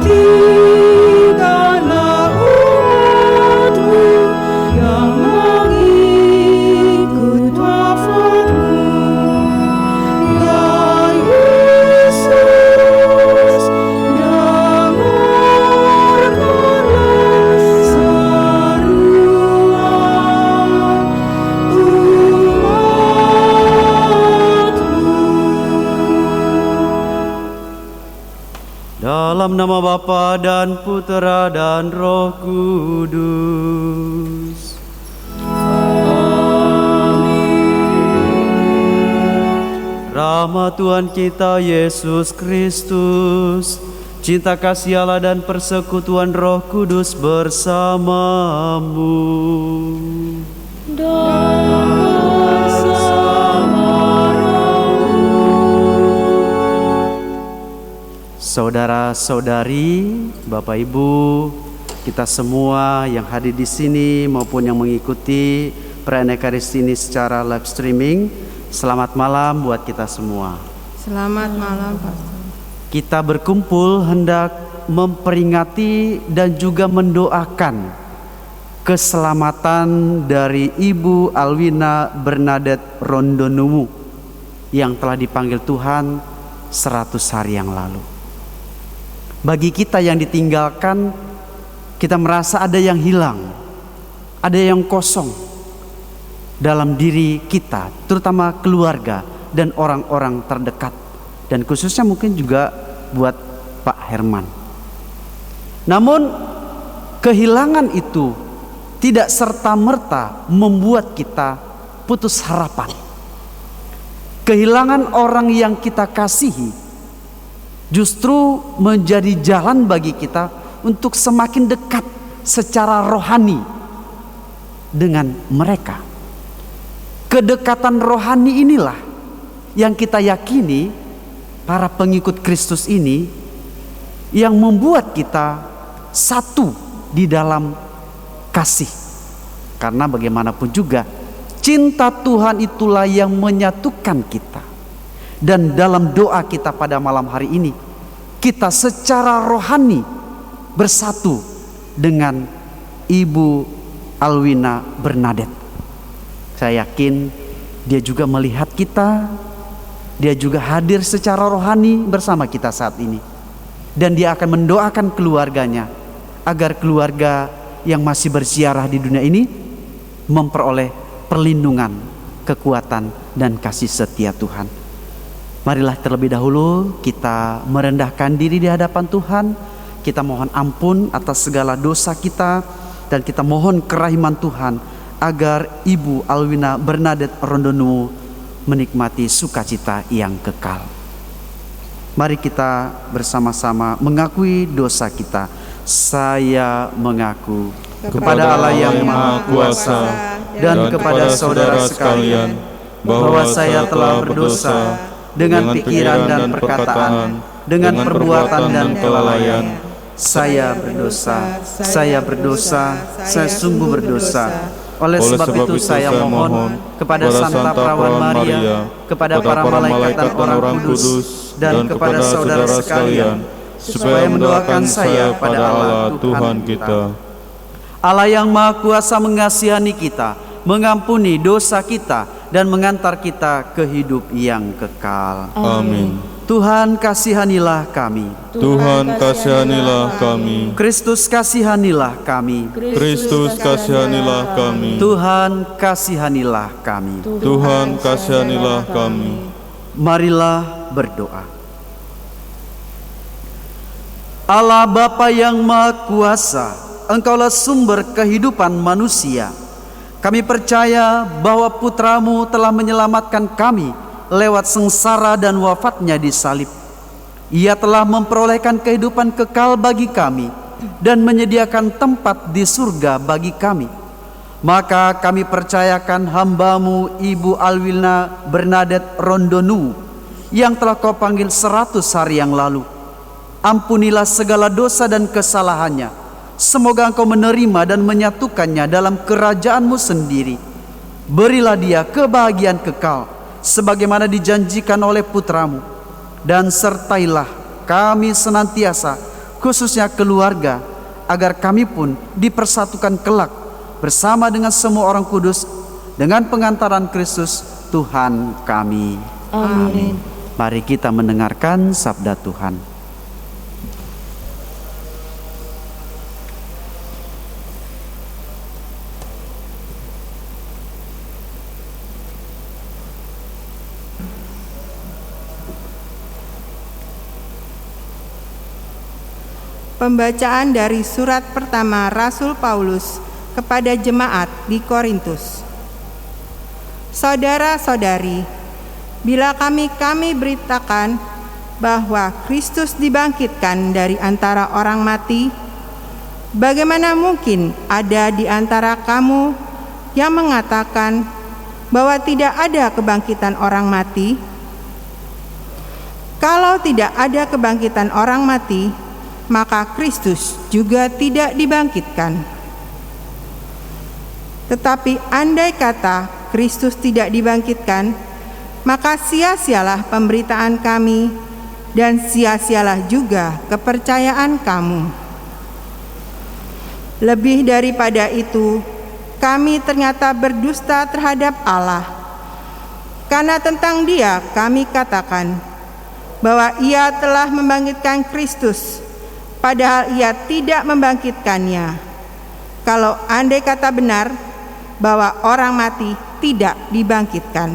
Tinggallah umatmu yang mengikut wafatmu. Ya Yesus, dengarkanlah seruan umatmu. Dalam nama Bapa dan Putera dan Roh Kudus. Rahmat Tuhan kita Yesus Kristus, cinta kasih Allah dan persekutuan Roh Kudus bersamamu. Saudara-saudari, Bapak Ibu, kita semua yang hadir di sini maupun yang mengikuti perayaan Ekaristi ini secara live streaming, selamat malam buat kita semua. Selamat malam, Pastor. Kita berkumpul hendak memperingati dan juga mendoakan keselamatan dari Ibu Alwina Bernadette Rondonuwu yang telah dipanggil Tuhan 100 hari yang lalu. Bagi kita yang ditinggalkan, kita merasa ada yang hilang, ada yang kosong dalam diri kita, terutama keluarga dan orang-orang terdekat, dan khususnya mungkin juga buat Pak Herman. Namun kehilangan itu tidak serta-merta membuat kita putus harapan. Kehilangan orang yang kita kasihi justru menjadi jalan bagi kita untuk semakin dekat secara rohani dengan mereka. Kedekatan rohani inilah yang kita yakini para pengikut Kristus ini yang membuat kita satu di dalam kasih. Karena bagaimanapun juga cinta Tuhan itulah yang menyatukan kita. Dan dalam doa kita pada malam hari ini, kita secara rohani bersatu dengan Ibu Alwina Bernadette. Saya yakin dia juga melihat kita, dia juga hadir secara rohani bersama kita saat ini. Dan dia akan mendoakan keluarganya agar keluarga yang masih berziarah di dunia ini memperoleh perlindungan, kekuatan, dan kasih setia Tuhan. Marilah terlebih dahulu kita merendahkan diri di hadapan Tuhan. Kita mohon ampun atas segala dosa kita, dan kita mohon kerahiman Tuhan agar Ibu Alwina Bernadette Rondonuwu menikmati sukacita yang kekal. Mari kita bersama-sama mengakui dosa kita. Saya mengaku kepada Allah yang Maha Kuasa dan kepada saudara sekalian bahwa saya telah berdosa dengan pikiran dan perkataan, dengan perbuatan dan kelalaian. Saya berdosa, saya sungguh berdosa. Oleh sebab itu saya mohon kepada Santa Perawan Maria, kepada para malaikat dan orang kudus, dan kepada saudara sekalian, supaya mendoakan saya pada Allah Tuhan kita. Allah yang Maha Kuasa mengasihani kita, mengampuni dosa kita, dan mengantar kita ke hidup yang kekal. Amin. Tuhan kasihanilah kami. Tuhan kasihanilah kami. Kristus kasihanilah kami. Kristus kasihanilah kami. Tuhan kasihanilah kami. Tuhan kasihanilah kami. Marilah berdoa. Allah Bapa yang Maha Kuasa, Engkaulah sumber kehidupan manusia. Kami percaya bahwa Putramu telah menyelamatkan kami lewat sengsara dan wafatnya di salib. Ia telah memperolehkan kehidupan kekal bagi kami dan menyediakan tempat di surga bagi kami. Maka kami percayakan hamba-Mu Ibu Alwina Bernadette Rondonuwu yang telah Kau panggil 100 hari yang lalu. Ampunilah segala dosa dan kesalahannya. Semoga Engkau menerima dan menyatukannya dalam kerajaan-Mu sendiri. Berilah dia kebahagiaan kekal sebagaimana dijanjikan oleh Putramu, dan sertailah kami senantiasa khususnya keluarga, agar kami pun dipersatukan kelak bersama dengan semua orang kudus dengan pengantaran Kristus Tuhan kami. Amin. Mari kita mendengarkan sabda Tuhan. Pembacaan dari surat pertama Rasul Paulus kepada jemaat di Korintus. Saudara-saudari, bila kami beritakan bahwa Kristus dibangkitkan dari antara orang mati, bagaimana mungkin ada di antara kamu yang mengatakan bahwa tidak ada kebangkitan orang mati? Kalau tidak ada kebangkitan orang mati, maka Kristus juga tidak dibangkitkan. Tetapi andai kata Kristus tidak dibangkitkan, maka sia-sialah pemberitaan kami dan sia-sialah juga kepercayaan kamu. Lebih daripada itu, kami ternyata berdusta terhadap Allah, karena tentang Dia kami katakan bahwa Ia telah membangkitkan Kristus, padahal Ia tidak membangkitkannya. Kalau andai kata benar bahwa orang mati tidak dibangkitkan.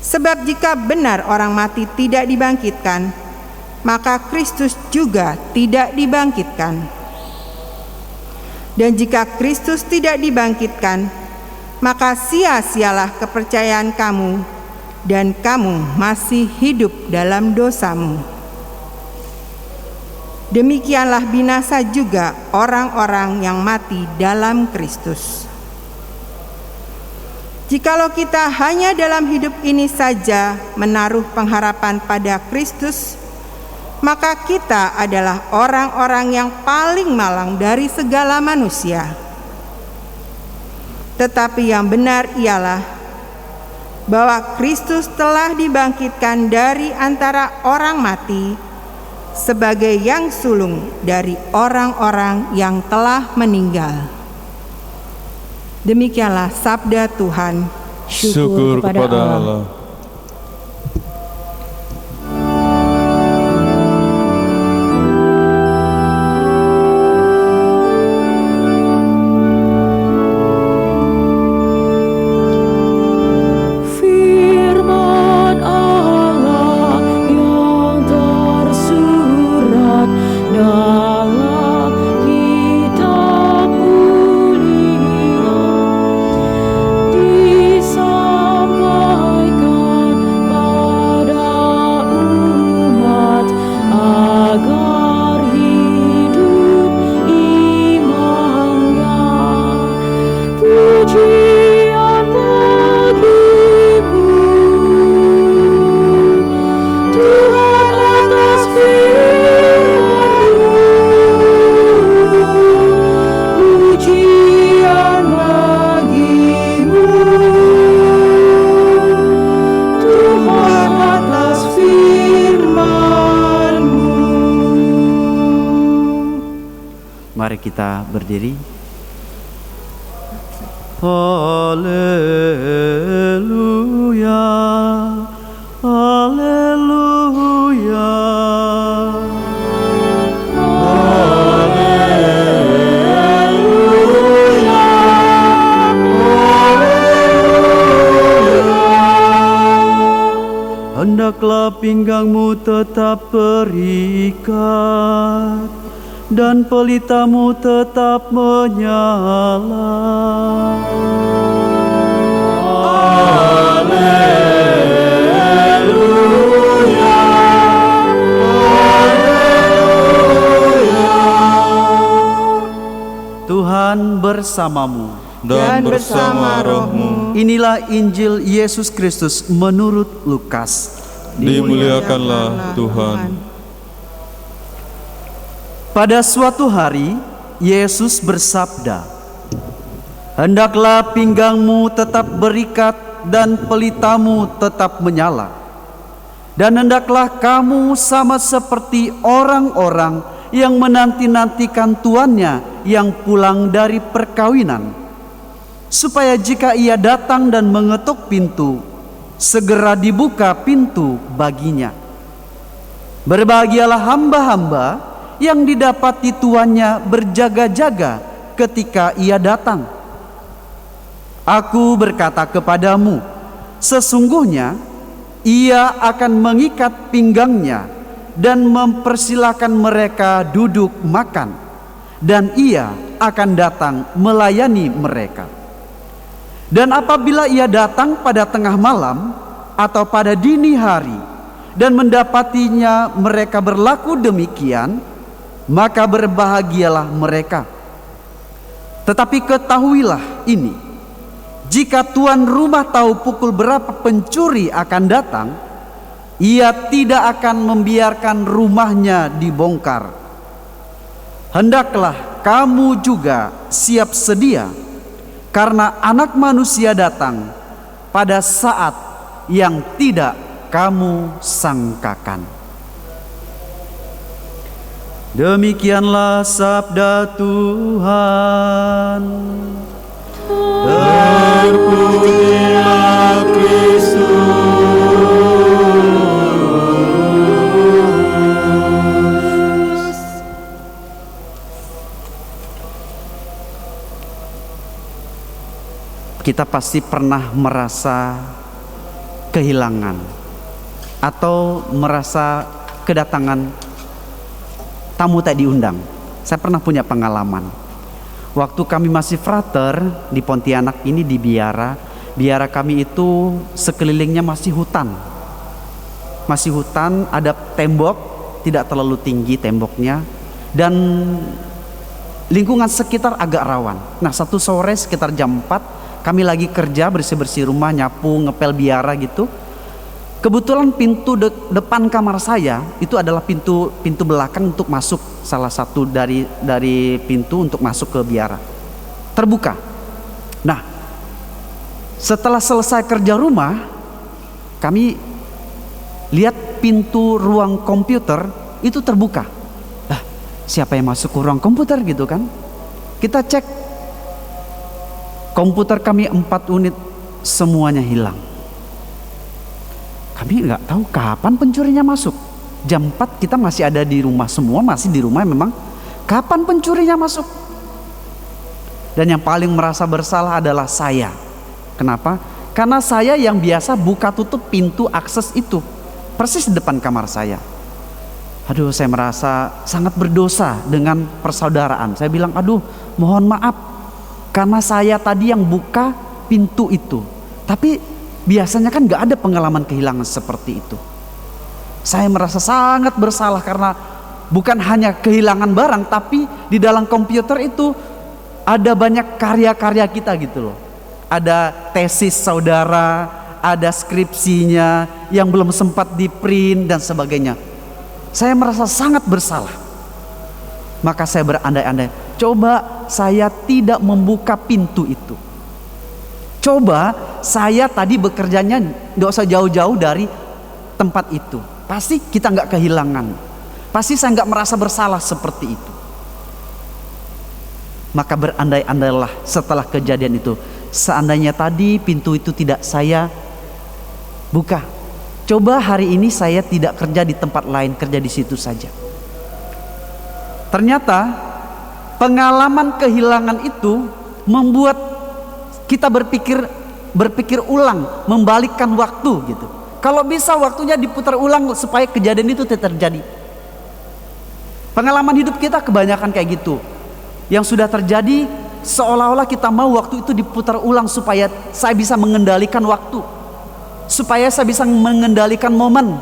Sebab jika benar orang mati tidak dibangkitkan, maka Kristus juga tidak dibangkitkan. Dan jika Kristus tidak dibangkitkan, maka sia-sialah kepercayaan kamu, dan kamu masih hidup dalam dosamu. Demikianlah binasa juga orang-orang yang mati dalam Kristus. Jikalau kita hanya dalam hidup ini saja menaruh pengharapan pada Kristus, maka kita adalah orang-orang yang paling malang dari segala manusia. Tetapi yang benar ialah bahwa Kristus telah dibangkitkan dari antara orang mati sebagai yang sulung dari orang-orang yang telah meninggal. Demikianlah sabda Tuhan. Syukur kepada Allah. Firman Allah yang tersurat dalam kitab mulia disampaikan pada umat agar hidup imannya. Pujian bagimu, Tuhan, atas firman-Mu. Pujian bagimu, Tuhan, atas firman-Mu. Mari kita berdiri. Haleluya, haleluya, haleluya, haleluya. Hendaklah pinggangmu tetap terikat dan pelitamu tetap menyala. Haleluya, haleluya. Tuhan bersamamu Dan bersama rohmu, Inilah Injil Yesus Kristus menurut Lukas. dimuliakanlah Tuhan. Pada suatu hari, Yesus bersabda, "Hendaklah pinggangmu tetap berikat dan pelitamu tetap menyala. Dan hendaklah kamu sama seperti orang-orang yang menanti-nantikan tuannya yang pulang dari perkawinan, supaya jika ia datang dan mengetuk pintu, segera dibuka pintu baginya. Berbahagialah hamba-hamba yang didapati tuannya berjaga-jaga ketika ia datang. Aku berkata kepadamu, sesungguhnya ia akan mengikat pinggangnya dan mempersilahkan mereka duduk makan, dan ia akan datang melayani mereka. Dan apabila ia datang pada tengah malam atau pada dini hari dan mendapatinya mereka berlaku demikian, maka berbahagialah mereka. Tetapi ketahuilah ini, jika tuan rumah tahu pukul berapa pencuri akan datang, ia tidak akan membiarkan rumahnya dibongkar. Hendaklah kamu juga siap sedia, karena Anak Manusia datang pada saat yang tidak kamu sangkakan. Demikianlah sabda Tuhan. Terpujilah Kristus. Kita pasti pernah merasa kehilangan atau merasa kedatangan tamu tak diundang. Saya pernah punya pengalaman. Waktu kami masih frater di Pontianak ini, di biara kami itu sekelilingnya masih hutan. Masih hutan, ada tembok, tidak terlalu tinggi temboknya, dan lingkungan sekitar agak rawan. Nah, satu sore sekitar jam 4, kami lagi kerja bersih-bersih rumah, nyapu, ngepel biara gitu. Kebetulan pintu depan kamar saya itu adalah pintu belakang untuk masuk, salah satu dari pintu untuk masuk ke biara. Terbuka. Nah, setelah selesai kerja rumah, kami lihat pintu ruang komputer itu terbuka. Siapa yang masuk ke ruang komputer gitu kan? Kita cek komputer kami 4 unit semuanya hilang. Kami nggak tahu kapan pencurinya masuk. Jam 4 kita masih ada di rumah, semua masih di rumah memang. Kapan pencurinya masuk? Dan yang paling merasa bersalah adalah saya. Kenapa? Karena saya yang biasa buka tutup pintu akses itu, persis di depan kamar saya. Aduh, saya merasa sangat berdosa dengan persaudaraan. Saya bilang, aduh, mohon maaf karena saya tadi yang buka pintu itu. Tapi biasanya kan gak ada pengalaman kehilangan seperti itu. Saya merasa sangat bersalah karena bukan hanya kehilangan barang, tapi di dalam komputer itu ada banyak karya-karya kita gitu loh. Ada tesis saudara, ada skripsinya yang belum sempat di print dan sebagainya. Saya merasa sangat bersalah. Maka saya berandai-andai, coba saya tidak membuka pintu itu. Coba saya tadi bekerjanya gak usah jauh-jauh dari tempat itu. Pasti kita gak kehilangan. Pasti saya gak merasa bersalah seperti itu. Maka berandai-andailah setelah kejadian itu. Seandainya tadi pintu itu tidak saya buka, coba hari ini saya tidak kerja di tempat lain, kerja di situ saja. Ternyata pengalaman kehilangan itu membuat kita berpikir ulang, membalikkan waktu gitu. Kalau bisa waktunya diputar ulang supaya kejadian itu tidak terjadi. Pengalaman hidup kita kebanyakan kayak gitu. Yang sudah terjadi seolah-olah kita mau waktu itu diputar ulang supaya saya bisa mengendalikan waktu. Supaya saya bisa mengendalikan momen.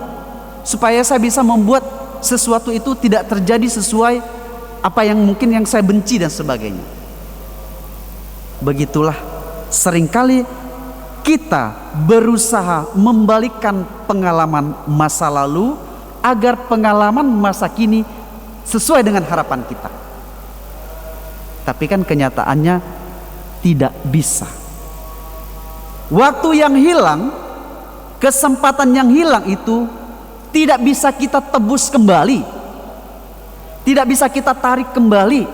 Supaya saya bisa membuat sesuatu itu tidak terjadi sesuai apa yang mungkin yang saya benci dan sebagainya. Begitulah seringkali kita berusaha membalikkan pengalaman masa lalu agar pengalaman masa kini sesuai dengan harapan kita. Tapi kan kenyataannya tidak bisa. Waktu yang hilang, kesempatan yang hilang itu tidak bisa kita tebus kembali, tidak bisa kita tarik kembali.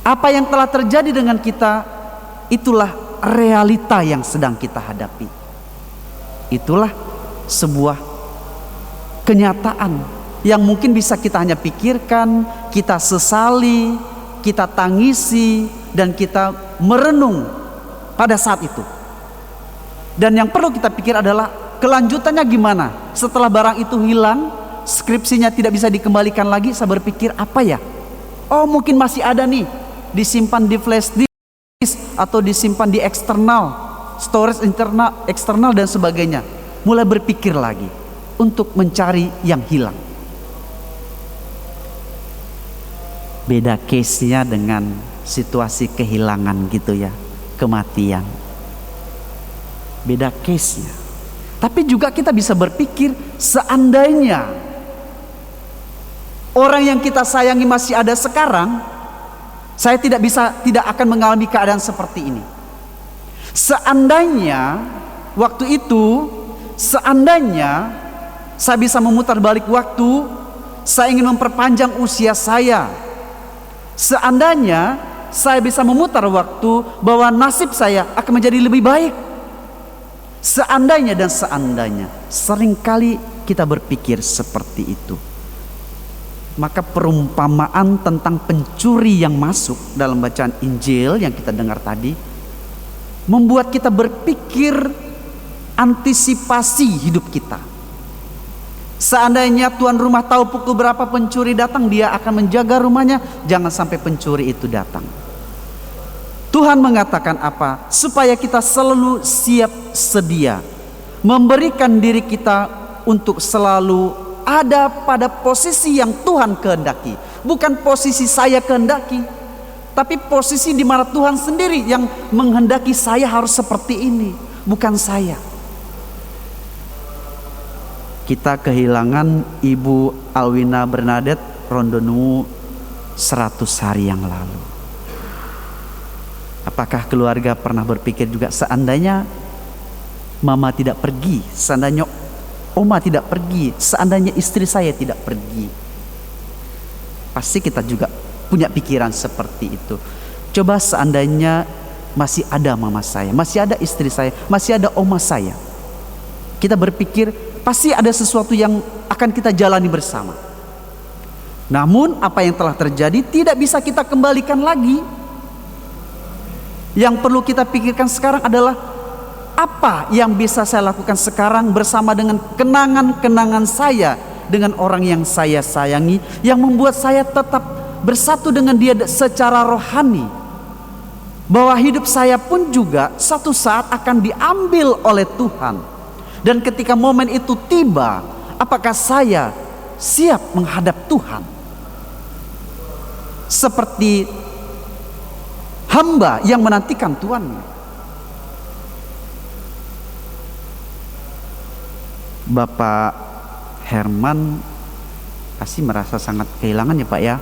Apa yang telah terjadi dengan kita, itulah realita yang sedang kita hadapi. Itulah sebuah kenyataan yang mungkin bisa kita hanya pikirkan, kita sesali, kita tangisi, dan kita merenung pada saat itu. Dan yang perlu kita pikir adalah kelanjutannya gimana setelah barang itu hilang, skripsinya tidak bisa dikembalikan lagi. Saya berpikir, apa ya? Oh, mungkin masih ada nih, disimpan di flash disk atau disimpan di eksternal, storage internal, eksternal dan sebagainya. Mulai berpikir lagi untuk mencari yang hilang. Beda case-nya dengan situasi kehilangan gitu ya, kematian. Beda case-nya. Tapi juga kita bisa berpikir, seandainya orang yang kita sayangi masih ada sekarang, saya tidak akan mengalami keadaan seperti ini. Seandainya waktu itu, seandainya saya bisa memutar balik waktu, saya ingin memperpanjang usia saya. Seandainya saya bisa memutar waktu, bahwa nasib saya akan menjadi lebih baik. Seandainya dan seandainya, seringkali kita berpikir seperti itu. Maka perumpamaan tentang pencuri yang masuk dalam bacaan Injil yang kita dengar tadi membuat kita berpikir antisipasi hidup kita. Seandainya tuan rumah tahu pukul berapa pencuri datang, dia akan menjaga rumahnya, jangan sampai pencuri itu datang. Tuhan mengatakan apa? Supaya kita selalu siap sedia, memberikan diri kita untuk selalu ada pada posisi yang Tuhan kehendaki. Bukan posisi saya kehendaki, tapi posisi di mana Tuhan sendiri yang menghendaki saya harus seperti ini, bukan saya. Kita kehilangan Ibu Alwina Bernadette Rondonu 100 hari yang lalu. Apakah keluarga pernah berpikir juga, seandainya mama tidak pergi, seandainya oma tidak pergi, seandainya istri saya tidak pergi? Pasti kita juga punya pikiran seperti itu. Coba seandainya masih ada mama saya, masih ada istri saya, masih ada oma saya. Kita berpikir pasti ada sesuatu yang akan kita jalani bersama. Namun apa yang telah terjadi tidak bisa kita kembalikan lagi. Yang perlu kita pikirkan sekarang adalah, apa yang bisa saya lakukan sekarang bersama dengan kenangan-kenangan saya dengan orang yang saya sayangi, yang membuat saya tetap bersatu dengan dia secara rohani. Bahwa hidup saya pun juga satu saat akan diambil oleh Tuhan. Dan ketika momen itu tiba, apakah saya siap menghadap Tuhan? Seperti hamba yang menantikan tuannya. Bapak Herman pasti merasa sangat kehilangan ya Pak ya.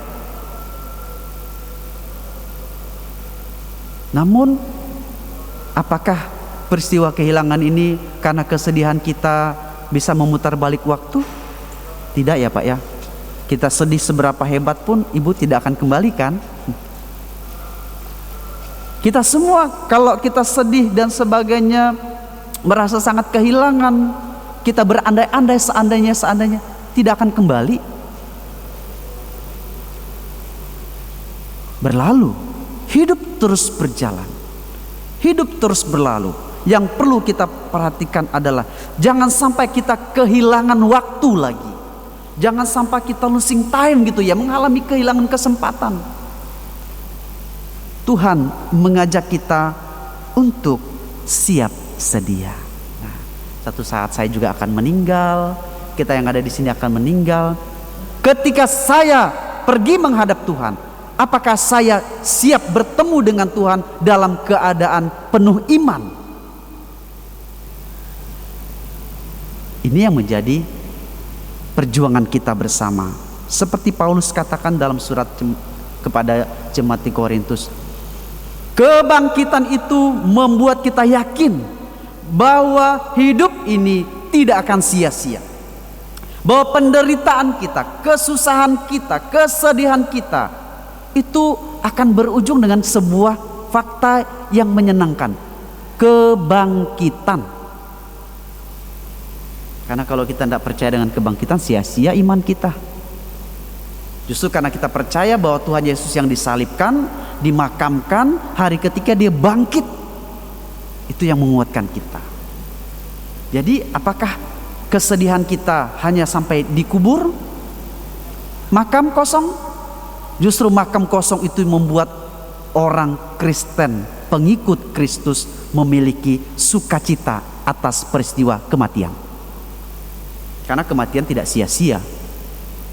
Namun apakah peristiwa kehilangan ini karena kesedihan kita bisa memutar balik waktu? Tidak ya Pak ya. Kita sedih seberapa hebat pun ibu tidak akan kembalikan. Kita semua kalau kita sedih dan sebagainya, merasa sangat kehilangan, kita berandai-andai seandainya tidak akan kembali. Berlalu, hidup terus berjalan, hidup terus berlalu. Yang perlu kita perhatikan adalah jangan sampai kita kehilangan waktu lagi. Jangan sampai kita losing time gitu ya, mengalami kehilangan kesempatan. Tuhan mengajak kita untuk siap sedia. Nah, satu saat saya juga akan meninggal, kita yang ada di sini akan meninggal. Ketika saya pergi menghadap Tuhan, apakah saya siap bertemu dengan Tuhan dalam keadaan penuh iman? Ini yang menjadi perjuangan kita bersama. Seperti Paulus katakan dalam surat kepada jemaat di Korintus, kebangkitan itu membuat kita yakin bahwa hidup ini tidak akan sia-sia. Bahwa penderitaan kita, kesusahan kita, kesedihan kita itu akan berujung dengan sebuah fakta yang menyenangkan, kebangkitan. Karena kalau kita tidak percaya dengan kebangkitan, sia-sia iman kita. Justru karena kita percaya bahwa Tuhan Yesus yang disalibkan, dimakamkan, hari ketiga dia bangkit, itu yang menguatkan kita. Jadi apakah kesedihan kita hanya sampai dikubur, makam kosong? Justru makam kosong itu membuat orang Kristen, pengikut Kristus, memiliki sukacita atas peristiwa kematian. Karena kematian tidak sia-sia.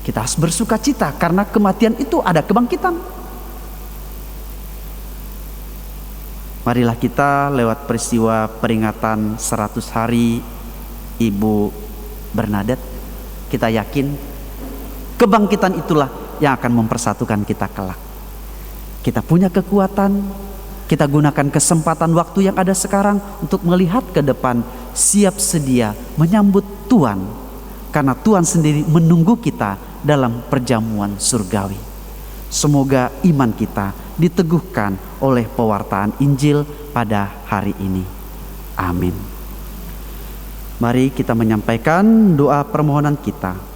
Kita harus bersukacita karena kematian itu ada kebangkitan. Marilah kita lewat peristiwa peringatan 100 hari Ibu Bernadette, kita yakin kebangkitan itulah yang akan mempersatukan kita kelak. Kita punya kekuatan, kita gunakan kesempatan waktu yang ada sekarang untuk melihat ke depan, siap sedia menyambut Tuhan. Karena Tuhan sendiri menunggu kita dalam perjamuan surgawi. Semoga iman kita diteguhkan oleh pewartaan Injil pada hari ini. Amin. Mari kita menyampaikan doa permohonan kita.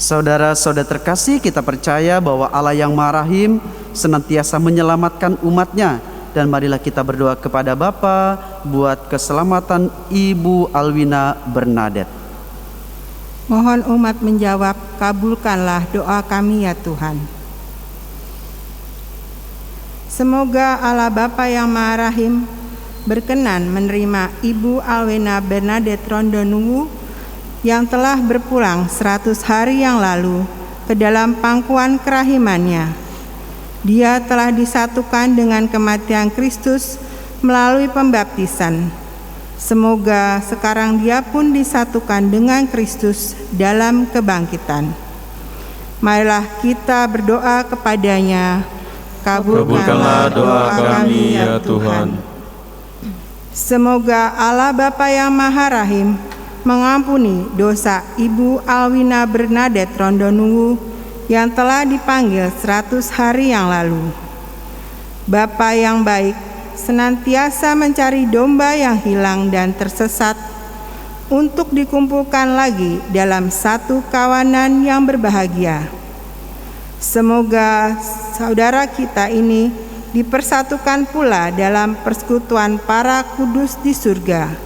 Saudara-saudara terkasih, kita percaya bahwa Allah yang Maha Rahim senantiasa menyelamatkan umatnya. Dan marilah kita berdoa kepada Bapa buat keselamatan Ibu Alwina Bernadette. Mohon umat menjawab, kabulkanlah doa kami ya Tuhan. Semoga Allah Bapa yang Maha Rahim berkenan menerima Ibu Alwina Bernadette Rondonungu yang telah berpulang 100 hari yang lalu ke dalam pangkuan kerahimannya. Dia telah disatukan dengan kematian Kristus melalui pembaptisan. Semoga sekarang dia pun disatukan dengan Kristus dalam kebangkitan. Marilah kita berdoa kepadanya. Kabulkanlah doa kami ya Tuhan. Semoga Allah Bapa yang Maha Rahim mengampuni dosa Ibu Alwina Bernadette Rondonungu yang telah dipanggil 100 hari yang lalu. Bapa yang baik, senantiasa mencari domba yang hilang dan tersesat untuk dikumpulkan lagi dalam satu kawanan yang berbahagia. Semoga saudara kita ini dipersatukan pula dalam persekutuan para kudus di surga.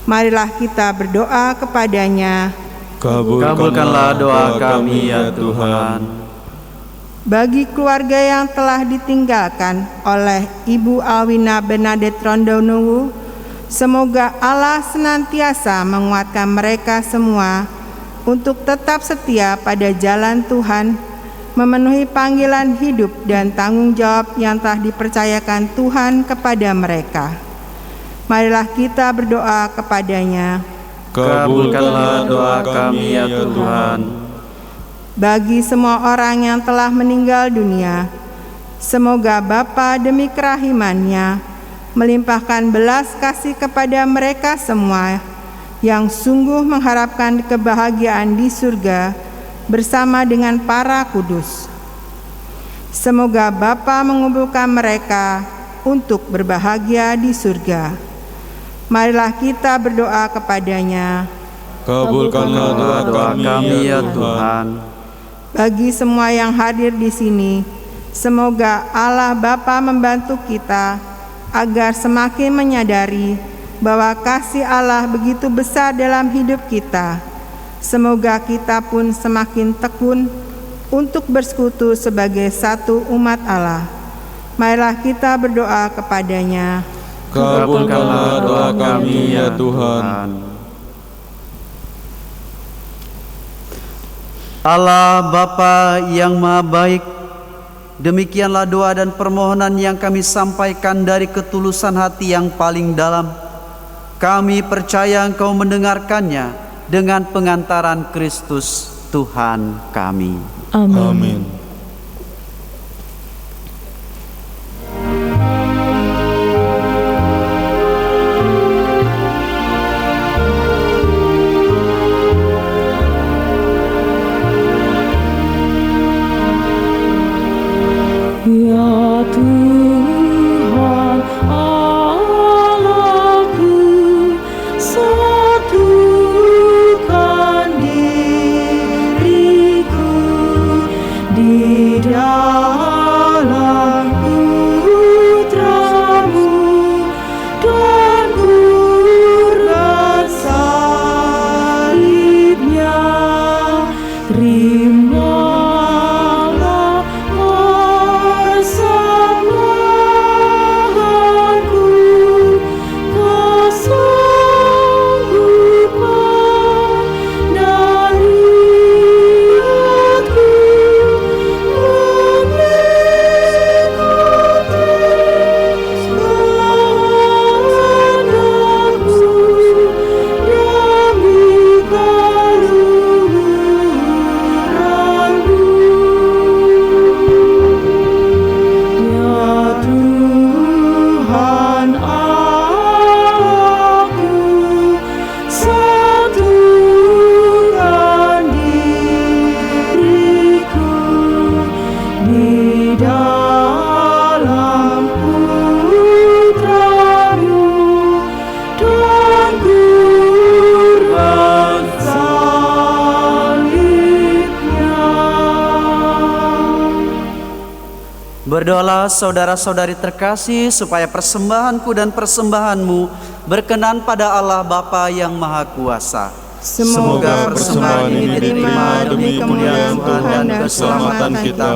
Marilah kita berdoa kepadanya. Kabulkanlah doa kami ya Tuhan. Bagi keluarga yang telah ditinggalkan oleh Ibu Alwina Bernadette Rondonungu, semoga Allah senantiasa menguatkan mereka semua untuk tetap setia pada jalan Tuhan, memenuhi panggilan hidup dan tanggung jawab yang telah dipercayakan Tuhan kepada mereka. Marilah kita berdoa kepadanya. Kabulkanlah doa kami ya Tuhan. Bagi semua orang yang telah meninggal dunia, semoga Bapa demi kerahimannya melimpahkan belas kasih kepada mereka semua yang sungguh mengharapkan kebahagiaan di surga bersama dengan para kudus. Semoga Bapa mengumpulkan mereka untuk berbahagia di surga. Marilah kita berdoa kepadanya. Kabulkanlah doa kami ya Tuhan. Bagi semua yang hadir di sini, semoga Allah Bapa membantu kita agar semakin menyadari bahwa kasih Allah begitu besar dalam hidup kita. Semoga kita pun semakin tekun untuk bersekutu sebagai satu umat Allah. Marilah kita berdoa kepadanya. Kabulkanlah doa kami ya Tuhan. Allah Bapa yang Maha Baik, demikianlah doa dan permohonan yang kami sampaikan dari ketulusan hati yang paling dalam. Kami percaya Engkau mendengarkannya dengan pengantaran Kristus. Tuhan kami. Amin. Ya Tuhan Allahku, satukan diriku di dalam putra-Mu dan kurban salibnya. Terimalah persembahanku, kesanggupan dari hatiku mengikuti kehendak-Mu demi Berdoalah saudara-saudari terkasih supaya persembahanku dan persembahanmu berkenan pada Allah Bapa yang Maha Kuasa. Semoga persembahan ini diterima demi kemuliaan Tuhan dan keselamatan kita,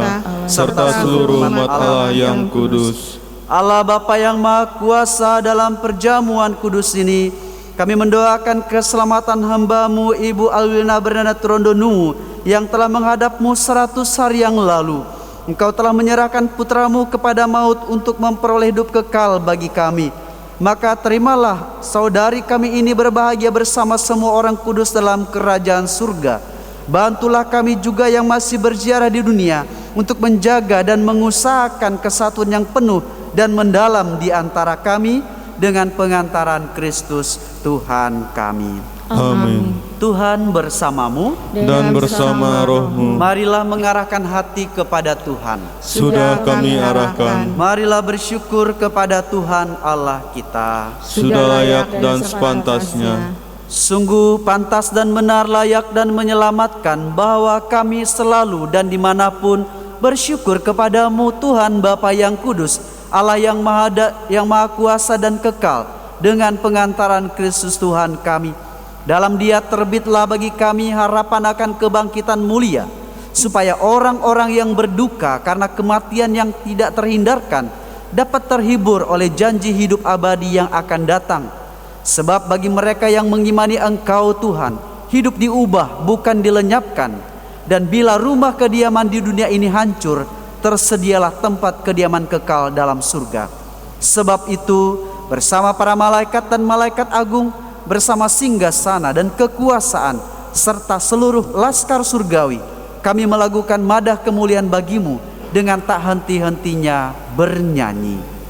serta seluruh umat Allah yang kudus. Allah Bapa yang Maha Kuasa, dalam perjamuan kudus ini kami mendoakan keselamatan hamba-Mu Ibu Alwina Bernadette Trondonu yang telah menghadap-Mu 100 hari yang lalu. Engkau telah menyerahkan putra-Mu kepada maut untuk memperoleh hidup kekal bagi kami. Maka terimalah saudari kami ini berbahagia bersama semua orang kudus dalam kerajaan surga. Bantulah kami juga yang masih berziarah di dunia untuk menjaga dan mengusahakan kesatuan yang penuh dan mendalam di antara kami dengan pengantaran Kristus Tuhan kami. Amin. Tuhan bersamamu Dan bersama rohmu, Marilah mengarahkan hati kepada Tuhan. sudah kami arahkan. Marilah bersyukur kepada Tuhan Allah kita. Sudah layak dan sepantasnya. Sungguh pantas dan benar, layak dan menyelamatkan bahwa kami selalu dan dimanapun bersyukur kepadamu Tuhan Bapa yang kudus, Allah yang maha kuasa dan kekal, dengan pengantaran Kristus Tuhan kami. Dalam Dia terbitlah bagi kami harapan akan kebangkitan mulia, supaya orang-orang yang berduka karena kematian yang tidak terhindarkan dapat terhibur oleh janji hidup abadi yang akan datang. Sebab bagi mereka yang mengimani Engkau Tuhan, hidup diubah bukan dilenyapkan. Dan bila rumah kediaman di dunia ini hancur, tersedialah tempat kediaman kekal dalam surga. Sebab itu bersama para malaikat dan malaikat agung, bersama singgasana dan kekuasaan, serta seluruh laskar surgawi, kami melakukan madah kemuliaan bagi-Mu dengan tak henti-hentinya bernyanyi.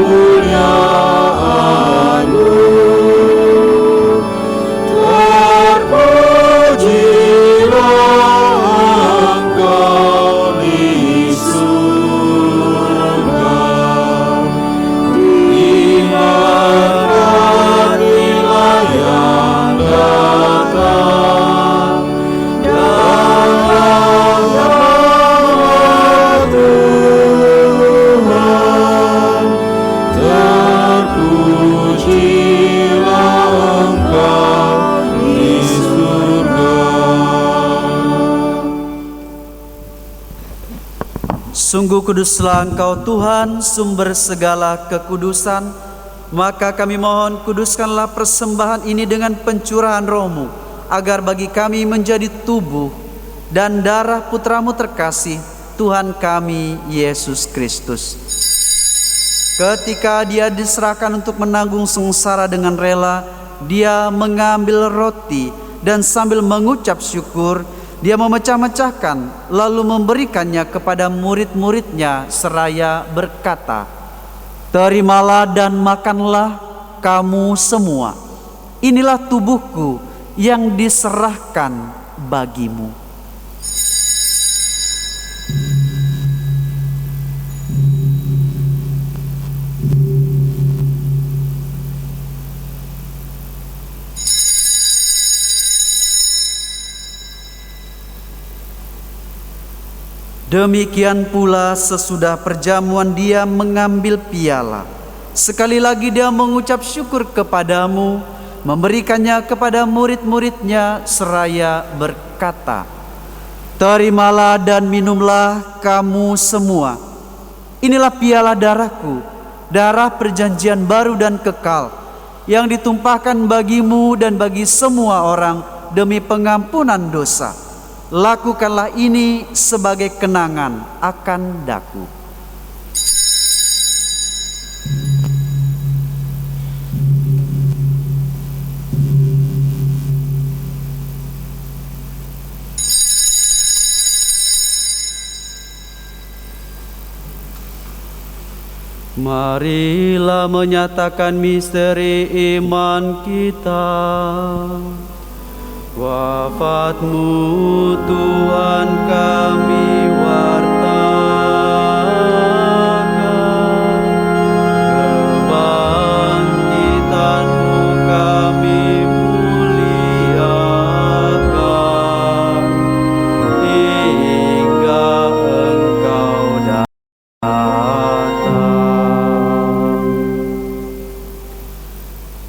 kemuliaan-Mu. Sungguh kuduslah Engkau Tuhan, sumber segala kekudusan. Maka kami mohon, kuduskanlah persembahan ini dengan pencurahan Roh-Mu, agar bagi kami menjadi tubuh dan darah Putra-Mu terkasih, Tuhan kami Yesus Kristus. Ketika Dia diserahkan untuk menanggung sengsara dengan rela, Dia mengambil roti dan sambil mengucap syukur, Dia memecah-mecahkan lalu memberikannya kepada murid-muridnya seraya berkata, "Terimalah dan makanlah kamu semua. Inilah tubuhku yang diserahkan bagimu." Demikian pula sesudah perjamuan Dia mengambil piala. Sekali lagi Dia mengucap syukur kepadamu, memberikannya kepada murid-muridnya seraya berkata, "Terimalah dan minumlah kamu semua. Inilah piala darahku, darah perjanjian baru dan kekal, yang ditumpahkan bagimu dan bagi semua orang demi pengampunan dosa. Lakukanlah ini sebagai kenangan akan daku." Marilah menyatakan misteri iman kita. Wafat-Mu Tuhan kami wartakan, kebangkitan-Mu kami muliakan, hingga Engkau datang.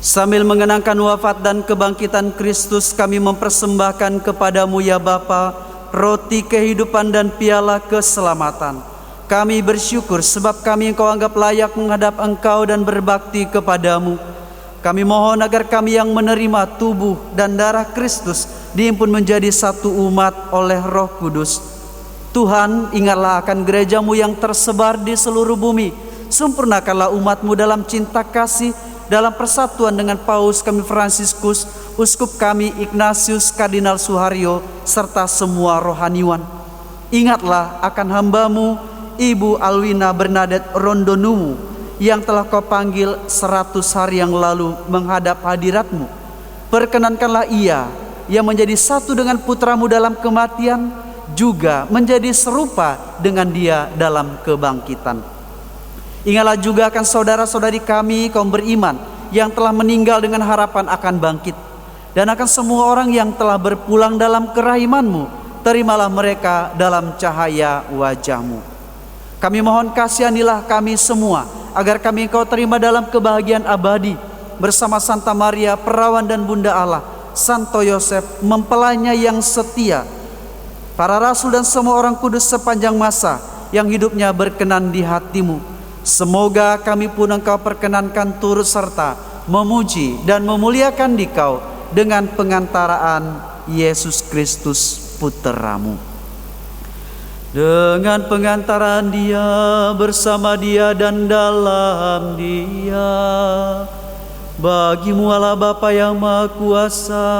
Sambil mengenangkan wafat dan kebangkitan Kristus, kami mempersembahkan kepadamu ya Bapa, roti kehidupan dan piala keselamatan. Kami bersyukur sebab kami Engkau anggap layak menghadap Engkau dan berbakti kepadamu. Kami mohon agar kami yang menerima tubuh dan darah Kristus dihimpun menjadi satu umat oleh Roh Kudus. Tuhan, ingatlah akan gereja-Mu yang tersebar di seluruh bumi. Sempurnakanlah umat-Mu dalam cinta kasih, dalam persatuan dengan Paus kami Fransiskus, Uskup kami Ignatius Kardinal Suharyo, serta semua rohaniwan. Ingatlah akan hamba-Mu Ibu Alwina Bernadette Rondonuwu, yang telah Kau panggil 100 hari yang lalu menghadap hadirat-Mu. Perkenankanlah ia yang menjadi satu dengan putra-Mu dalam kematian, juga menjadi serupa dengan Dia dalam kebangkitan. Ingatlah juga akan saudara-saudari kami kaum beriman yang telah meninggal dengan harapan akan bangkit, dan akan semua orang yang telah berpulang dalam kerahiman-Mu. Terimalah mereka dalam cahaya wajah-Mu. Kami mohon kasihanilah kami semua, agar kami Engkau terima dalam kebahagiaan abadi bersama Santa Maria Perawan dan Bunda Allah, Santo Yosef mempelainya yang setia, para rasul dan semua orang kudus sepanjang masa yang hidupnya berkenan di hati-Mu. Semoga kami pun Engkau perkenankan turut serta memuji dan memuliakan Dikau dengan pengantaraan Yesus Kristus Putra-Mu. Dengan pengantaran Dia, bersama Dia dan dalam Dia, bagi-Mu Allah Bapa yang Maha Kuasa,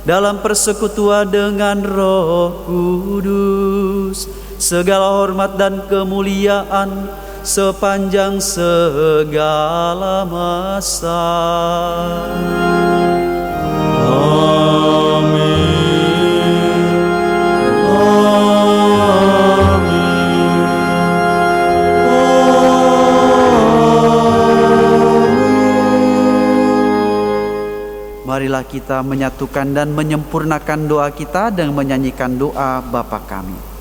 dalam persekutuan dengan Roh Kudus, segala hormat dan kemuliaan sepanjang segala masa. Amin. Amin. Marilah kita menyatukan dan menyempurnakan doa kita dengan menyanyikan doa Bapa Kami.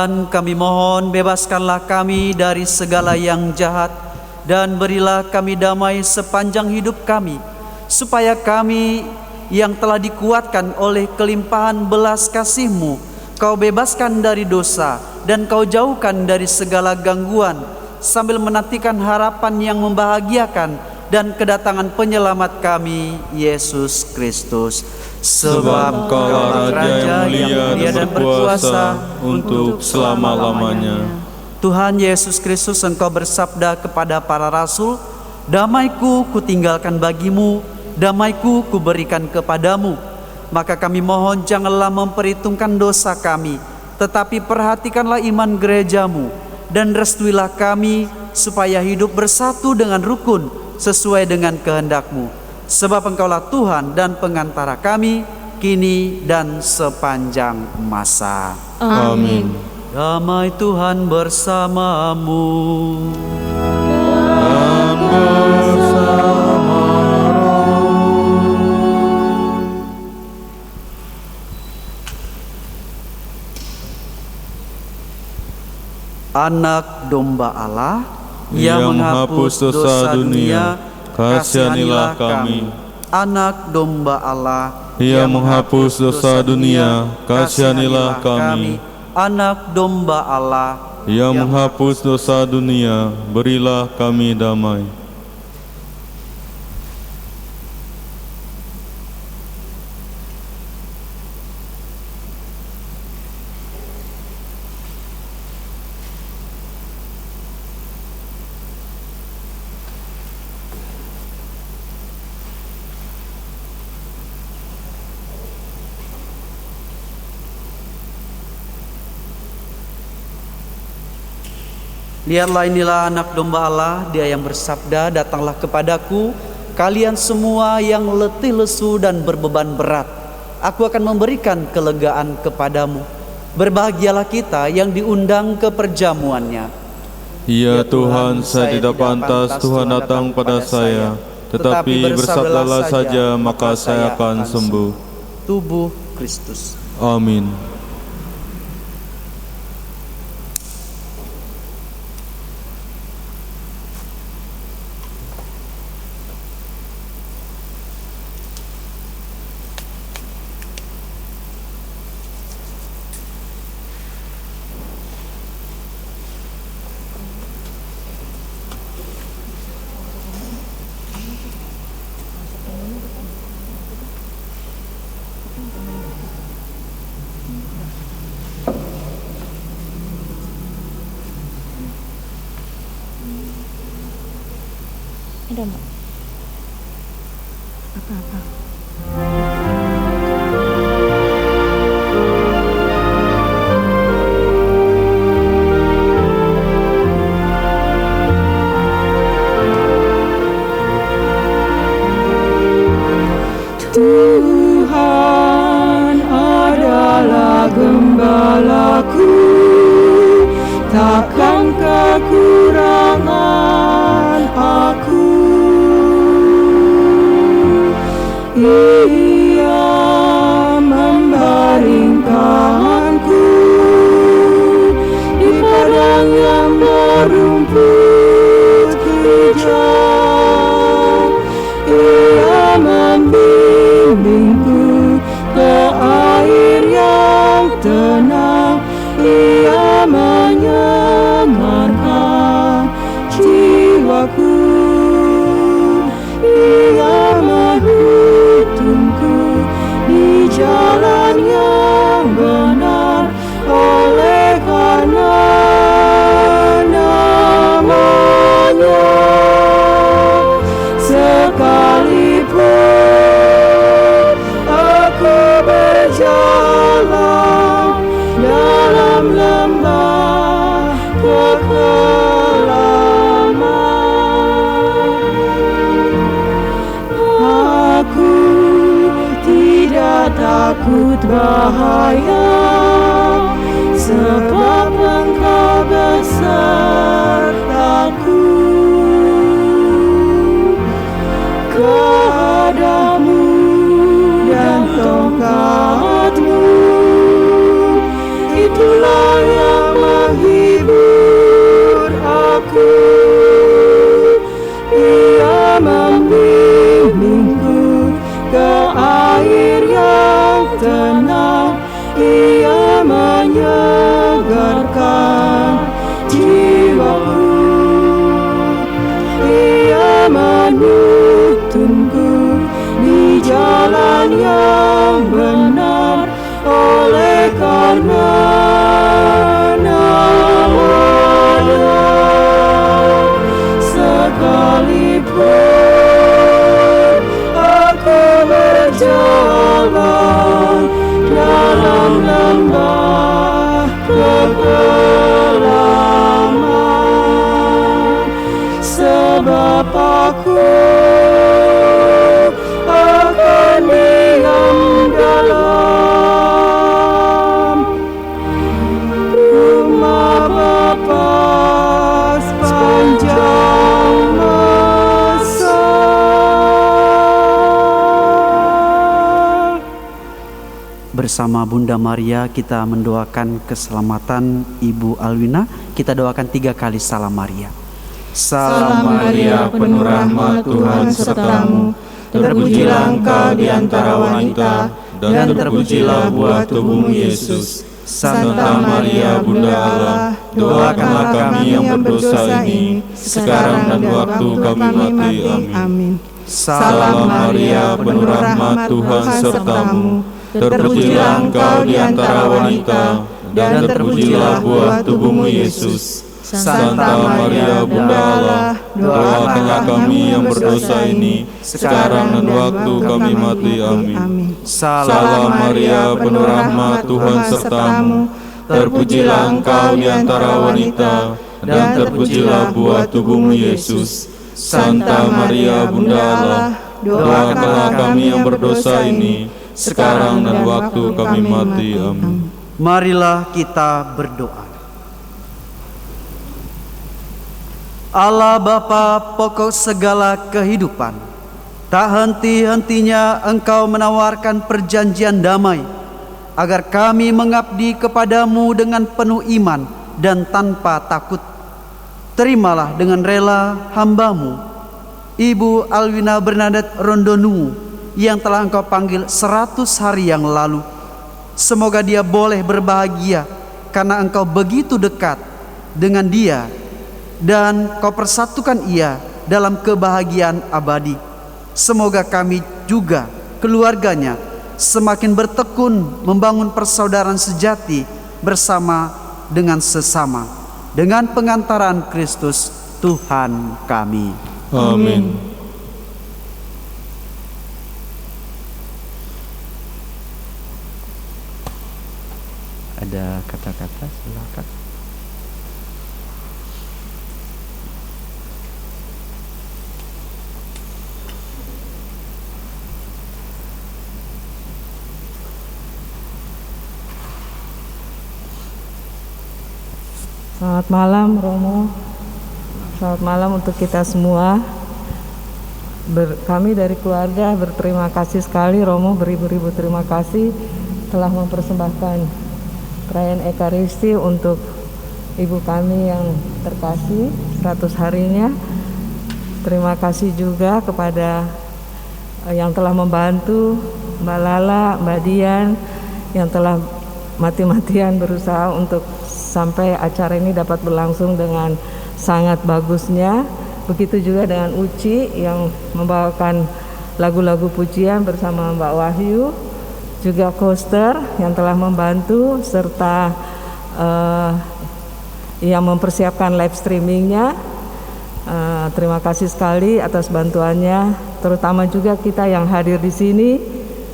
Tuhan, kami mohon bebaskanlah kami dari segala yang jahat dan berilah kami damai sepanjang hidup kami, supaya kami yang telah dikuatkan oleh kelimpahan belas kasih-Mu, Kau bebaskan dari dosa dan Kau jauhkan dari segala gangguan, sambil menantikan harapan yang membahagiakan dan kedatangan penyelamat kami, Yesus Kristus. Sebab Engkaulah Raja yang mulia dan berkuasa untuk selama-lamanya. Tuhan Yesus Kristus, Engkau bersabda kepada para rasul, "Damaiku kutinggalkan bagimu, damaiku kuberikan kepadamu." Maka kami mohon janganlah memperhitungkan dosa kami, tetapi perhatikanlah iman gereja-Mu, dan restuilah kami supaya hidup bersatu dengan rukun sesuai dengan kehendak-Mu. Sebab Engkaulah Tuhan dan pengantara kami, kini dan sepanjang masa. Amin. Damai Tuhan bersamamu. Dan bersama Anak domba Allah yang menghapus dosa dunia, kasihanilah kami. Anak domba Allah Yang menghapus dosa dunia, kasihanilah kami. Anak domba Allah Yang menghapus dosa dunia, berilah kami damai. Lihatlah, inilah anak domba Allah, Dia yang bersabda, "Datanglah kepadaku, kalian semua yang letih lesu dan berbeban berat, aku akan memberikan kelegaan kepadamu." Berbahagialah kita yang diundang ke perjamuannya. Ya Tuhan, saya tidak pantas Tuhan datang pada saya, tetapi bersabdalah saja maka saya akan sembuh. Tubuh Kristus. Amin. Ada Mbak? Apa-apa? Tuhan adalah gembalaku, takkan kekurangan aku. Ia membaringkanku di padang yang berumput hijau. Ia membimbingku ke air yang tenang. Ia menyenangkan jiwaku. Ia menuntunku di jalan yang benar oleh karena nama-Nya. Sekalipun aku berjalan dalam lembah kekelaman, aku tidak takut bahaya, sebab Engkau besertaku. Gadamu dan tongkat-Mu, itulah yang aku. Ia membimbingku ke air yang tenang, Ia menyegarkan jiwaku. Ia menuntunku di jalan yang benar oleh karena nama-Nya. Sekalipun aku berjalan dalam lembah kegelapan, sebab aku akan diam dalam rumah Bapa sepanjang masa. Bersama Bunda Maria kita mendoakan keselamatan Ibu Alwina. Kita doakan 3 kali salam Maria. Salam Maria, penuh rahmat, Tuhan sertamu. Terpujilah engkau di antara wanita, dan terpujilah buah tubuhmu Yesus. Santa Maria, Bunda Allah, doakanlah kami yang berdosa ini, sekarang dan waktu kami mati. Amin. Salam Maria, penuh rahmat, Tuhan sertamu. Terpujilah engkau di antara wanita, dan terpujilah buah tubuhmu Yesus. Santa Maria, Bunda Allah, doakanlah kami yang berdosa ini, sekarang dan waktu kami mati. Amin. Salam Maria, penuh rahmat, Tuhan sertamu. Terpujilah engkau di antara wanita, dan terpujilah buah tubuhmu Yesus. Santa Maria, Bunda Allah, doakanlah kami yang berdosa ini, sekarang dan waktu kami mati. Amin. Marilah kita berdoa. Allah Bapa pokok segala kehidupan, tak henti-hentinya Engkau menawarkan perjanjian damai, agar kami mengabdi kepadamu dengan penuh iman dan tanpa takut. Terimalah dengan rela hamba-Mu, Ibu Alwina Bernadette Rondonu, yang telah Engkau panggil 100 hari yang lalu. Semoga dia boleh berbahagia karena Engkau begitu dekat dengan dia, dan Kau persatukan ia dalam kebahagiaan abadi. Semoga kami juga, keluarganya, semakin bertekun membangun persaudaraan sejati bersama dengan sesama, dengan pengantaran Kristus Tuhan kami. Amin. Ada kata-kata, silakan. Selamat malam Romo, selamat malam untuk kita semua. Kami dari keluarga berterima kasih sekali Romo, beribu-ribu terima kasih telah mempersembahkan perayaan Ekaristi untuk ibu kami yang terkasih 100 harinya. Terima kasih juga kepada yang telah membantu, Mbak Lala, Mbak Dian, yang telah mati-matian berusaha untuk sampai acara ini dapat berlangsung dengan sangat bagusnya. Begitu juga dengan Uci yang membawakan lagu-lagu pujian bersama Mbak Wahyu, juga Koster yang telah membantu serta yang mempersiapkan live streamingnya. Terima kasih sekali atas bantuannya, terutama juga kita yang hadir di sini.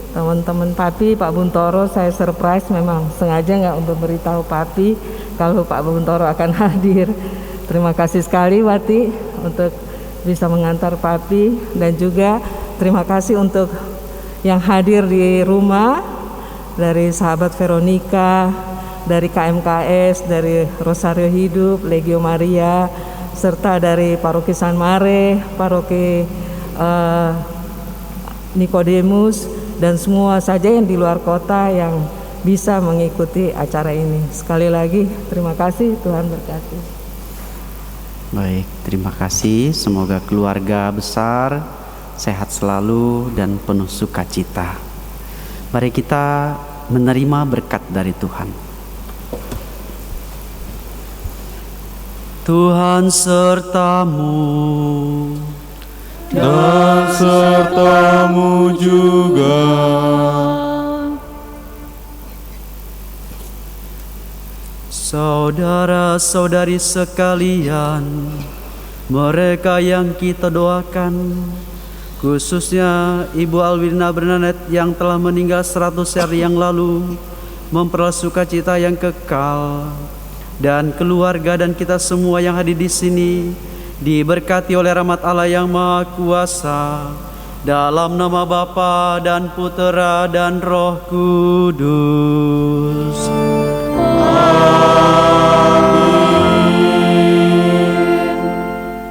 Teman-teman Papi, Pak Buntoro, saya surprise, memang sengaja nggak untuk beritahu Papi kalau Pak Buntoro akan hadir. Terima kasih sekali Wati untuk bisa mengantar Papi, dan juga terima kasih untuk yang hadir di rumah dari sahabat Veronica, dari KMKS, dari Rosario Hidup, Legio Maria, serta dari Paroki San Mare, Paroki Nikodemus, dan semua saja yang di luar kota yang bisa mengikuti acara ini. Sekali lagi terima kasih, Tuhan berkati. Baik, terima kasih. Semoga keluarga besar sehat selalu dan penuh sukacita. Mari kita menerima berkat dari Tuhan. Tuhan sertamu dan sertamu juga. Saudara-saudari sekalian, mereka yang kita doakan, khususnya Ibu Alwina Bernadette yang telah meninggal 100 hari yang lalu, memperoleh sukacita yang kekal, dan keluarga dan kita semua yang hadir di sini diberkati oleh rahmat Allah yang Maha Kuasa, dalam nama Bapa dan Putera dan Roh Kudus.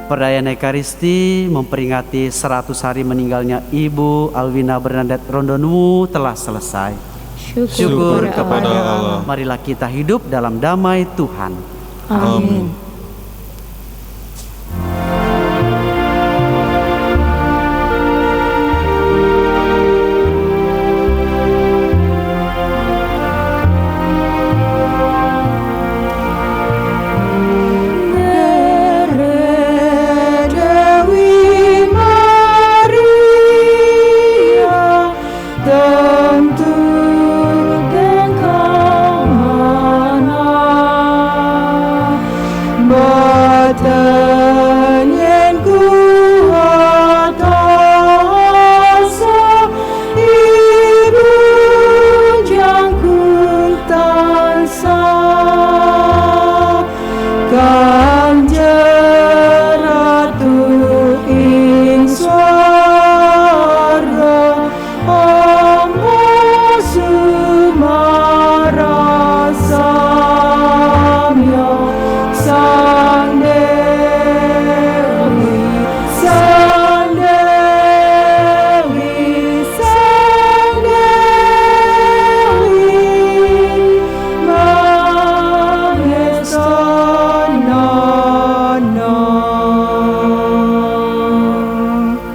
Perayaan Ekaristi memperingati 100 hari meninggalnya Ibu Alwina Bernadette Rondonu telah selesai. Syukur kepada Allah. Marilah kita hidup dalam damai Tuhan. Amin.